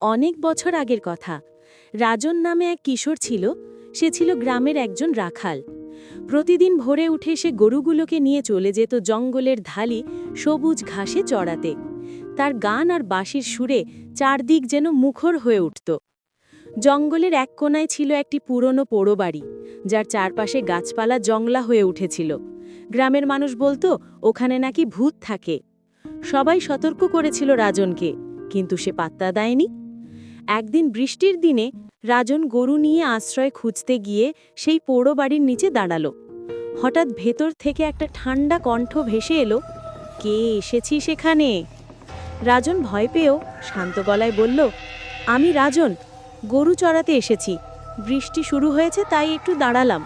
অনেক বছর আগের কথা। রাজন নামে এক কিশোর ছিল। সে ছিল গ্রামের একজন রাখাল। প্রতিদিন ভোরে উঠে সে গরুগুলোকে নিয়ে চলে যেত জঙ্গলের ধালি সবুজ ঘাসে চড়াতে। তার গান আর বাঁশির সুরে চারদিক যেন মুখর হয়ে উঠত। জঙ্গলের এক কোণায় ছিল একটি পুরনো পোড়ো বাড়ি, যার চারপাশে গাছপালা জংলা হয়ে উঠেছিল। গ্রামের মানুষ বলতো ওখানে নাকি ভূত থাকে। সবাই সতর্ক করেছিল রাজনকে, কিন্তু সে পাত্তা দেয়নি। একদিন বৃষ্টির দিনে রাজন গরু নিয়ে আশ্রয় খুঁজতে গিয়ে সেই পোড়ো বাড়ির নিচে দাঁড়ালো। হঠাৎ ভেতর থেকে একটা ঠান্ডা কণ্ঠ ভেসে এলো, কে এসেছি সেখানে? রাজন ভয় পেয়েও শান্ত গলায় বলল, আমি রাজন, গরু চড়াতে এসেছি। বৃষ্টি শুরু হয়েছে তাই একটু দাঁড়ালাম।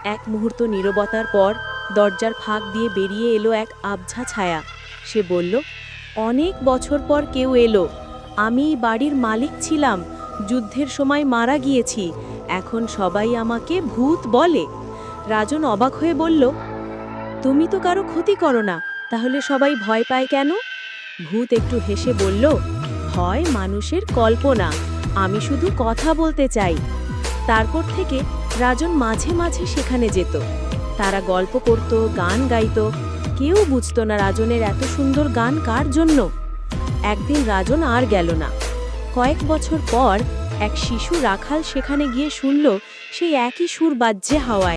এক মুহূর্ত নীরবতার পর দরজার ফাঁক দিয়ে বেরিয়ে এলো এক আবঝা ছায়া। সে বলল, অনেক বছর পর কেউ এলো। আমি এই বাড়ির মালিক ছিলাম, যুদ্ধের সময় মারা গিয়েছি। এখন সবাই আমাকে ভূত বলে। রাজন অবাক হয়ে বলল, তুমি তো কারো ক্ষতি করো না, তাহলে সবাই ভয় পায় কেন? ভূত একটু হেসে বলল, ভয় মানুষের কল্পনা, আমি শুধু কথা বলতে চাই। তারপর থেকে রাজন মাঝে মাঝে সেখানে যেত। তারা গল্প করত, গান গাইত। কেউ বুঝত না রাজনের এত সুন্দর গান কার জন্য। একদিন রাজন আর গেল না। কয়েক বছর পর এক শিশু রাখাল সেখানে গিয়ে শুনল সেই একই সুর বাজছে হাওয়ায়।